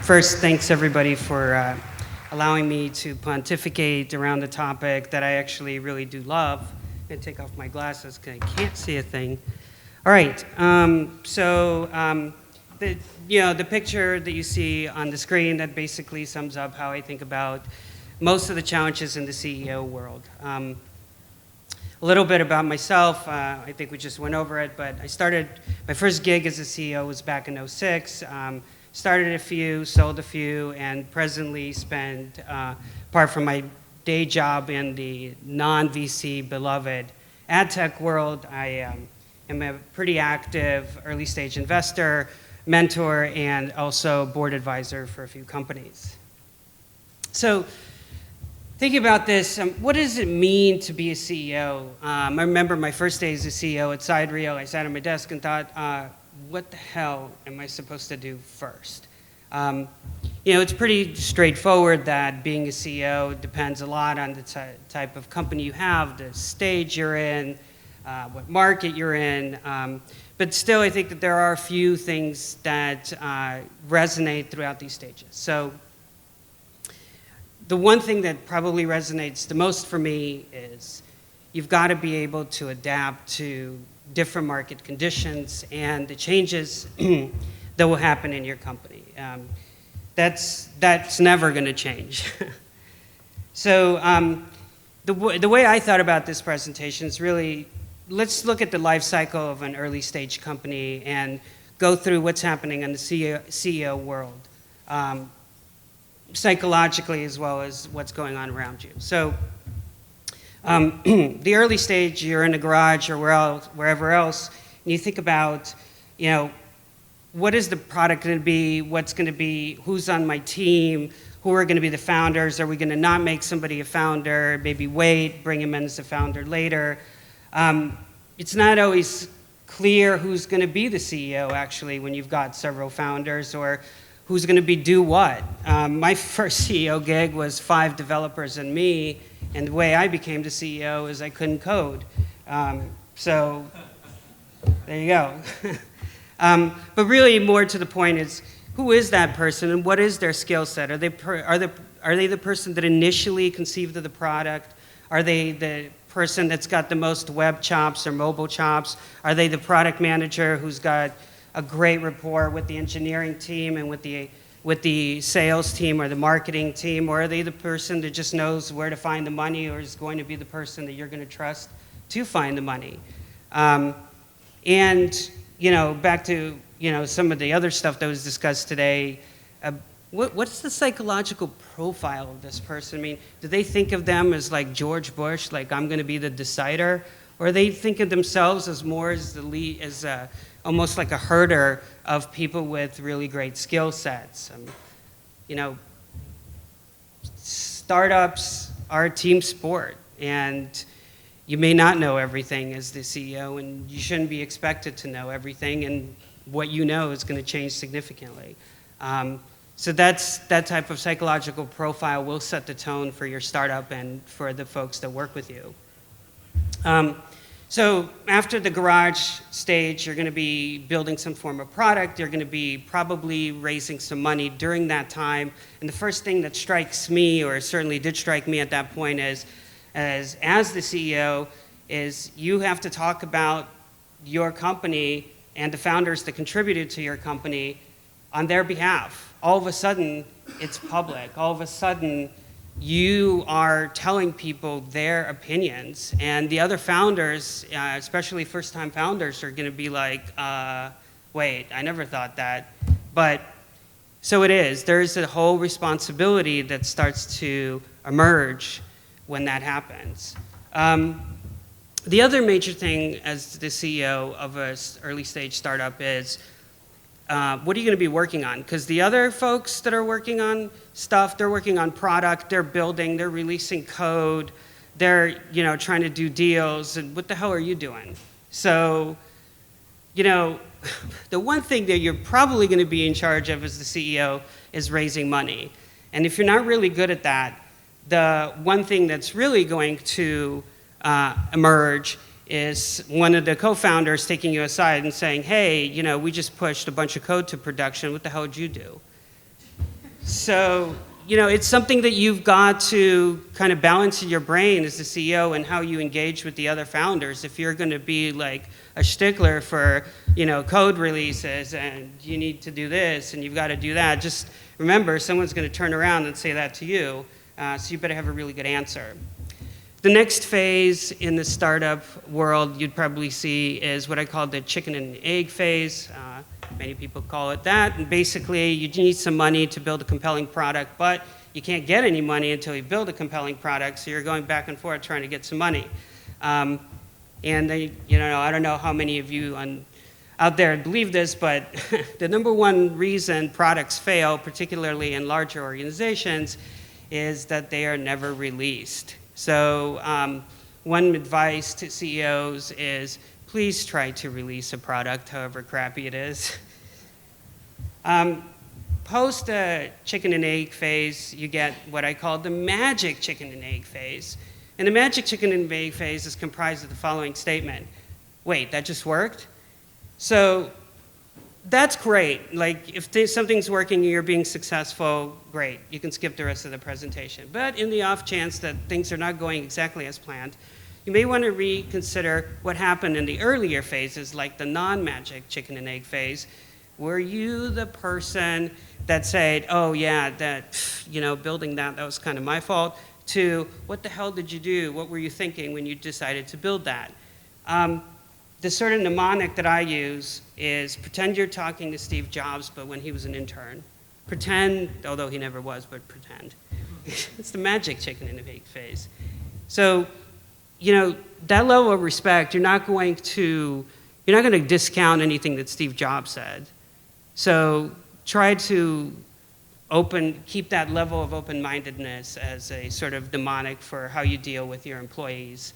First, thanks everybody for allowing me to pontificate around the topic that I actually really do love. I'm going to take off my glasses because I can't see a thing. All right, the picture that you see on the screen, that basically sums up how I think about most of the challenges in the CEO world. A little bit about myself, I think we just went over it, but I started, my first gig as a CEO was back in '06. Started a few, sold a few, and presently spend, apart from my day job in the non-VC beloved ad tech world, I am a pretty active early stage investor, mentor, and also board advisor for a few companies. So thinking about this, what does it mean to be a CEO? I remember my first day as a CEO at SideReel. I sat at my desk and thought, what the hell am I supposed to do first? It's pretty straightforward that being a CEO depends a lot on the type of company you have, the stage you're in, what market you're in. But still, I think that there are a few things that resonate throughout these stages. So the one thing that probably resonates the most for me is you've got to be able to adapt to different market conditions and the changes that will happen in your company. That's never going to change. So the way I thought about this presentation is really, let's look at the life cycle of an early stage company and go through what's happening in the CEO world, psychologically as well as what's going on around you. So the early stage, you're in a garage or wherever else, and you think about, what is the product going to be, what's going to be, who's on my team, who are going to be the founders, are we going to not make somebody a founder, maybe wait, bring him in as a founder later. It's not always clear who's going to be the CEO, actually, when you've got several founders, or who's going to do what. My first CEO gig was 5 developers and me, and the way I became the CEO is I couldn't code. So there you go. But really more to the point is, who is that person and what is their skill set? Are they the person that initially conceived of the product? Are they the person that's got the most web chops or mobile chops? Are they the product manager who's got a great rapport with the engineering team and with the sales team or the marketing team? Or are they the person that just knows where to find the money, or is going to be the person that you're going to trust to find the money? Back to some of the other stuff that was discussed today, what's the psychological profile of this person? I mean, do they think of them as like George Bush, like I'm going to be the decider? Or they think of themselves as more as the lead, as almost like a herder of people with really great skill sets? Startups are a team sport, and you may not know everything as the CEO, and you shouldn't be expected to know everything, and what you know is going to change significantly. So that type of psychological profile will set the tone for your startup and for the folks that work with you. So after the garage stage, you're going to be building some form of product. You're going to be probably raising some money during that time. And the first thing that strikes me, or certainly did strike me at that point, is as the CEO, is you have to talk about your company and the founders that contributed to your company on their behalf. All of a sudden, it's public. All of a sudden, you are telling people their opinions, and the other founders, especially first-time founders, are going to be like, wait, I never thought that. But so it is. There's a whole responsibility that starts to emerge when that happens. The other major thing as the CEO of an early stage startup is, what are you going to be working on? Because the other folks that are working on stuff, they're working on product, they're building, they're releasing code, they're trying to do deals, and what the hell are you doing? So, the one thing that you're probably going to be in charge of as the CEO is raising money. And if you're not really good at that, the one thing that's really going to emerge is one of the co-founders taking you aside and saying, hey, we just pushed a bunch of code to production. What the hell did you do? So, it's something that you've got to kind of balance in your brain as the CEO and how you engage with the other founders. If you're going to be like a stickler for, code releases and you need to do this and you've got to do that, just remember someone's going to turn around and say that to you. So you better have a really good answer. The next phase in the startup world you'd probably see is what I call the chicken and egg phase. Many people call it that. And basically, you need some money to build a compelling product, but you can't get any money until you build a compelling product, so you're going back and forth trying to get some money. And I don't know how many of you out there believe this, but the number one reason products fail, particularly in larger organizations, is that they are never released. So one advice to CEOs is please try to release a product, however crappy it is. Post the chicken and egg phase, you get what I call the magic chicken and egg phase. And the magic chicken and egg phase is comprised of the following statement. Wait, that just worked? So that's great. Like if something's working and you're being successful, great. You can skip the rest of the presentation. But in the off chance that things are not going exactly as planned, you may want to reconsider what happened in the earlier phases, like the non-magic chicken and egg phase. Were you the person that said, oh yeah, building that was kind of my fault, to what the hell did you do? What were you thinking when you decided to build that? The sort of mnemonic that I use is pretend you're talking to Steve Jobs, but when he was an intern. Pretend, although he never was, but pretend. It's the magic chicken and egg phase. So, that level of respect, you're not going to discount anything that Steve Jobs said. So try to keep that level of open-mindedness as a sort of mnemonic for how you deal with your employees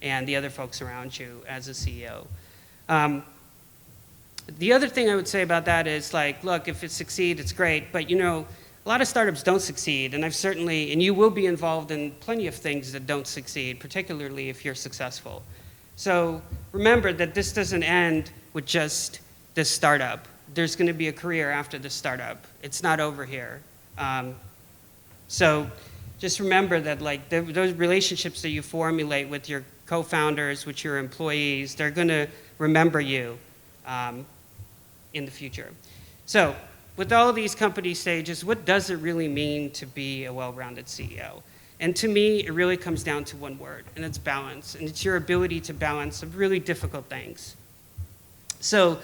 and the other folks around you as a CEO. The other thing I would say about that is look, if it succeeds, it's great, but a lot of startups don't succeed, and and you will be involved in plenty of things that don't succeed, particularly if you're successful. So remember that this doesn't end with just this startup. There's going to be a career after the startup. It's not over here. So just remember that those relationships that you formulate with your co-founders, with your employees, they're going to remember you in the future. So with all of these company stages, what does it really mean to be a well-rounded CEO? And to me, it really comes down to one word, and it's balance. And it's your ability to balance some really difficult things. So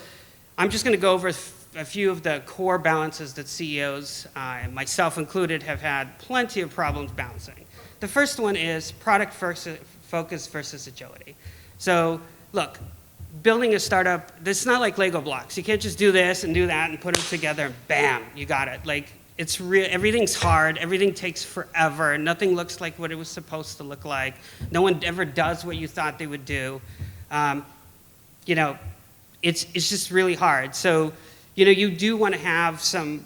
I'm just going to go over a few of the core balances that CEOs, and myself included, have had plenty of problems balancing. The first one is product focus versus agility. So look, building a startup, this is not like Lego blocks. You can't just do this and do that and put them together and bam, you got it. It's real. Everything's hard. Everything takes forever. Nothing looks like what it was supposed to look like. No one ever does what you thought they would do. It's just really hard. So, you do want to have some,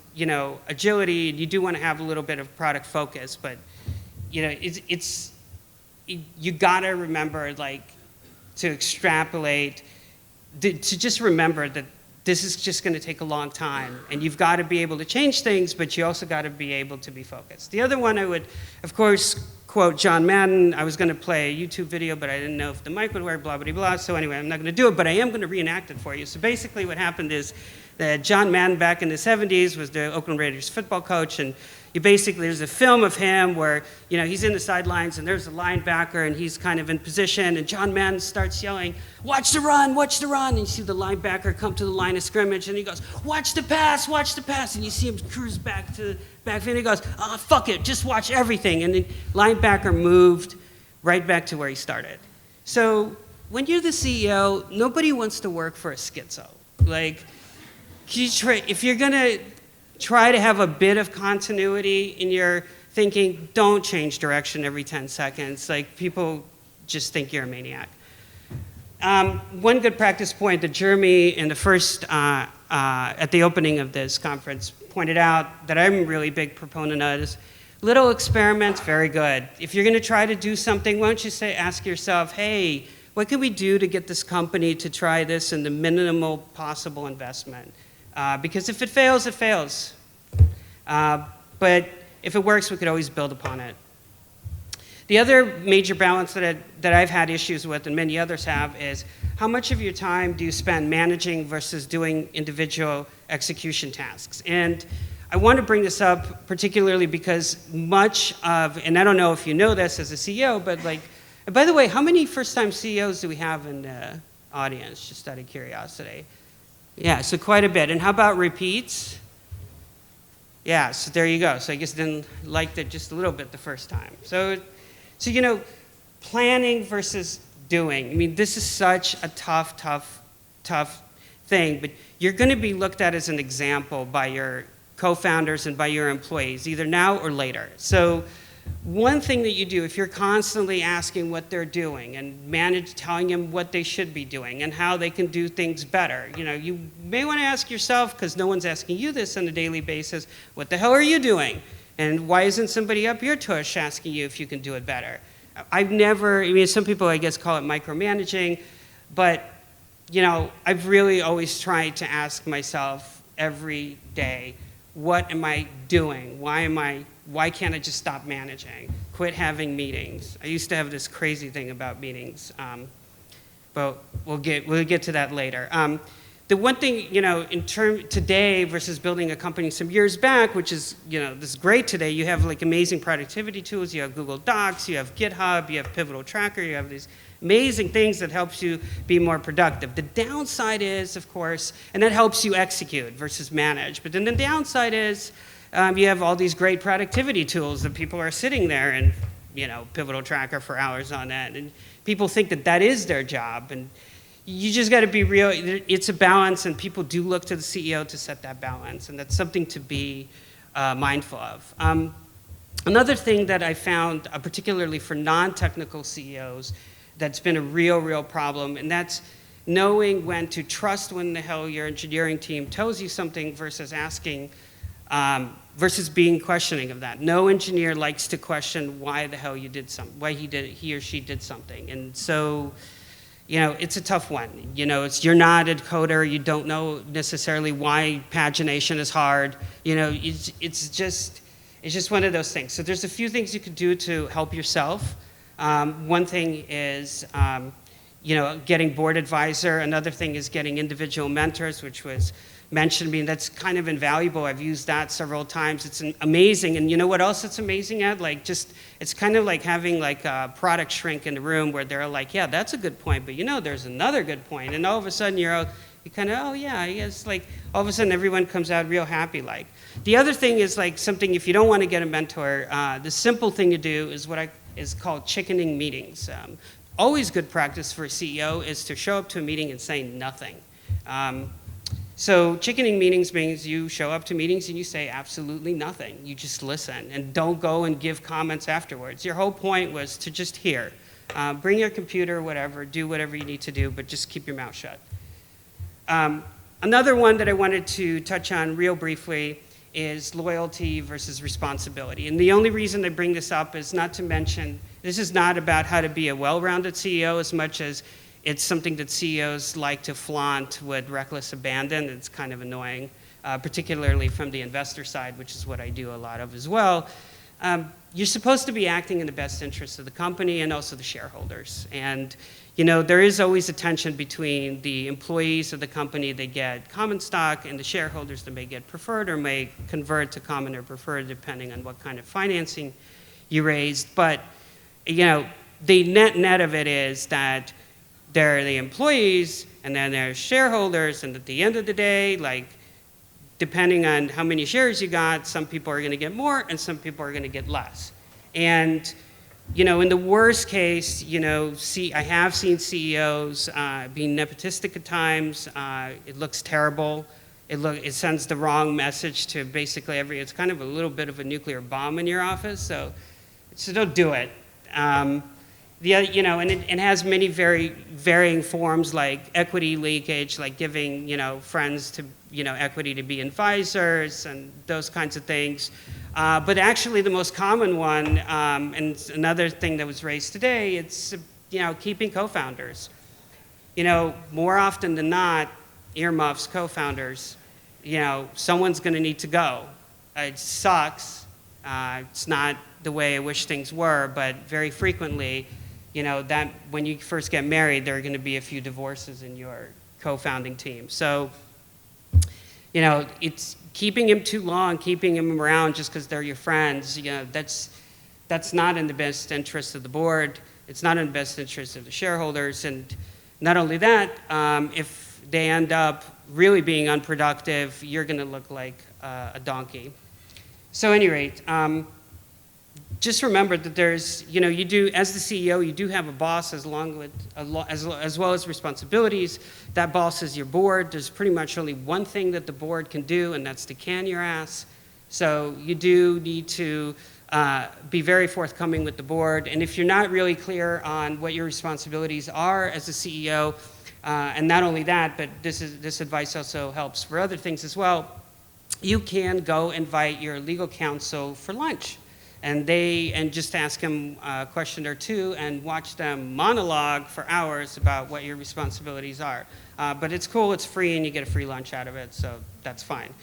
agility. And you do want to have a little bit of product focus, but, you gotta remember, to extrapolate, to just remember that this is just going to take a long time, and you've got to be able to change things, but you also got to be able to be focused. The other one I would, of course, quote John Madden. I was going to play a YouTube video, but I didn't know if the mic would work, blah, blah, blah. So anyway, I'm not going to do it, but I am going to reenact it for you. So basically what happened is that John Madden back in the 70s was the Oakland Raiders football coach, and there's a film of him where, he's in the sidelines and there's a linebacker and he's kind of in position, and John Madden starts yelling, watch the run, and you see the linebacker come to the line of scrimmage and he goes, watch the pass, and you see him cruise back to the backfield and he goes, oh, fuck it, just watch everything. And the linebacker moved right back to where he started. So when you're the CEO, nobody wants to work for a schizo. If you're gonna try to have a bit of continuity in your thinking, don't change direction every 10 seconds. People just think you're a maniac. One good practice point that Jeremy in the first, at the opening of this conference, pointed out that I'm a really big proponent of is little experiments, very good. If you're gonna try to do something, why don't you ask yourself, hey, what can we do to get this company to try this in the minimal possible investment? Because if it fails, it fails. But if it works, we could always build upon it. The other major balance that I've had issues with, and many others have, is how much of your time do you spend managing versus doing individual execution tasks? And I want to bring this up particularly because much of, and I don't know if you know this as a CEO, but like, by the way, how many first-time CEOs do we have in the audience, just out of curiosity? Yeah, so quite a bit. And how about repeats? Yeah, so there you go. So I guess didn't like it just a little bit the first time. So you know, planning versus doing. I mean, this is such a tough thing, but you're going to be looked at as an example by your co-founders and by your employees, either now or later. So one thing that you do, if you're constantly asking what they're doing and telling them what they should be doing and how they can do things better, you know, you may want to ask yourself, because no one's asking you this on a daily basis, what the hell are you doing? And why isn't somebody up your tush asking you if you can do it better? I mean, some people, I guess, call it micromanaging, but, you know, I've really always tried to ask myself every day, what am I doing? Why can't I just stop managing? Quit having meetings. I used to have this crazy thing about meetings, but we'll get to that later. The one thing, you know, today versus building a company some years back, which is, you know, this is great today, you have like amazing productivity tools, you have Google Docs, you have GitHub, you have Pivotal Tracker, you have these amazing things that helps you be more productive. The downside is, of course, and that helps you execute versus manage, but then the downside is you have all these great productivity tools that people are sitting there and, you know, Pivotal Tracker for hours on end, and people think that that is their job, and you just got to be real. It's a balance, and people do look to the CEO to set that balance, and that's something to be mindful of. Another thing that I found, particularly for non-technical CEOs, that's been a real problem, and that's knowing when to trust when the hell your engineering team tells you something versus asking, versus being questioning of that. No engineer likes to question why the hell you did something, why he or she did something, and so, you know, it's a tough one. You know, you're not a coder, you don't know necessarily why pagination is hard. You know, it's just one of those things. So there's a few things you could do to help yourself. One thing is, you know, getting board advisor. Another thing is getting individual mentors, which was mentioned. I mean, that's kind of invaluable. I've used that several times. It's amazing. And you know what else it's amazing at? Like, just, it's kind of like having like a product shrink in the room where they're like, yeah, that's a good point, but you know, there's another good point. And all of a sudden you kind of, oh yeah, I guess, like, all of a sudden everyone comes out real happy. Like, the other thing is like something, if you don't want to get a mentor, the simple thing to do is what is called chickening meetings. Always good practice for a CEO is to show up to a meeting and say nothing. So chickening meetings means you show up to meetings and you say absolutely nothing. You just listen and don't go and give comments afterwards. Your whole point was to just hear. Bring your computer, whatever, do whatever you need to do, but just keep your mouth shut. Another one that I wanted to touch on real briefly is loyalty versus responsibility. And the only reason I bring this up is not to mention, this is not about how to be a well-rounded CEO as much as it's something that CEOs like to flaunt with reckless abandon. It's kind of annoying, particularly from the investor side, which is what I do a lot of as well. You're supposed to be acting in the best interest of the company and also the shareholders. And you know, there is always a tension between the employees of the company that get common stock and the shareholders that may get preferred or may convert to common or preferred depending on what kind of financing you raised. But you know, the net of it is that there are the employees, and then there's shareholders, and at the end of the day, like, depending on how many shares you got, some people are gonna get more, and some people are gonna get less. And, you know, in the worst case, you know, I have seen CEOs being nepotistic at times. It looks terrible. It sends the wrong message to basically it's kind of a little bit of a nuclear bomb in your office, so don't do it. You know, and it has many very varying forms, like equity leakage, like giving, you know, friends to, you know, equity to be advisors and those kinds of things. But actually the most common one, and another thing that was raised today, it's, you know, keeping co-founders. You know, more often than not, earmuffs, co-founders, you know, someone's gonna need to go. It sucks, It's not the way I wish things were, but very frequently, that when you first get married, there are going to be a few divorces in your co-founding team. So, it's keeping him too long, keeping him around just because they're your friends, that's not in the best interest of the board. It's not in the best interest of the shareholders. And not only that, if they end up really being unproductive, you're going to look like a donkey. So at any rate, just remember that there's, you do, as the CEO, you do have a boss as well as responsibilities. That boss is your board. There's pretty much only one thing that the board can do, and that's to can your ass. So you do need to be very forthcoming with the board. And if you're not really clear on what your responsibilities are as a CEO, and not only that, but this advice also helps for other things as well, you can go invite your legal counsel for lunch. And just ask them a question or two and watch them monologue for hours about what your responsibilities are. But it's cool, it's free, and you get a free lunch out of it, so that's fine.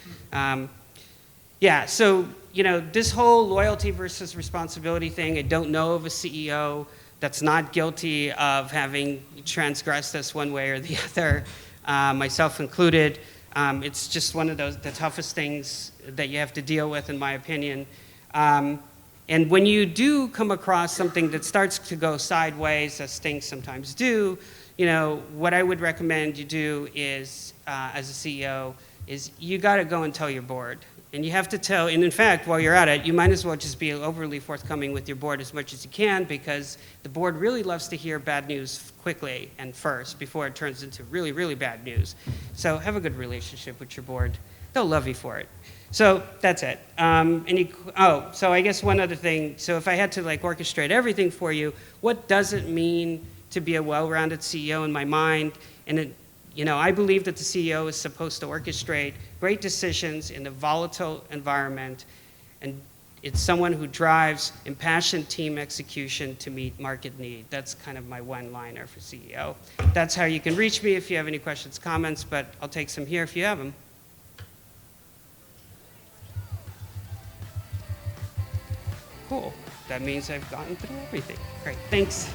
So, this whole loyalty versus responsibility thing, I don't know of a CEO that's not guilty of having transgressed this one way or the other, myself included. It's just one of the toughest things that you have to deal with, in my opinion. And when you do come across something that starts to go sideways, as things sometimes do, what I would recommend you do is, as a CEO, is you got to go and tell your board. And you have to tell, and in fact, while you're at it, you might as well just be overly forthcoming with your board as much as you can, because the board really loves to hear bad news quickly and first before it turns into really, really bad news. So have a good relationship with your board. They'll love you for it. So that's it. So I guess one other thing. So if I had to orchestrate everything for you, what does it mean to be a well-rounded CEO in my mind? And I believe that the CEO is supposed to orchestrate great decisions in a volatile environment, and it's someone who drives impassioned team execution to meet market need. That's kind of my one-liner for CEO. That's how you can reach me if you have any questions, comments, but I'll take some here if you have them. Cool. That means I've gotten through everything. Great. Thanks.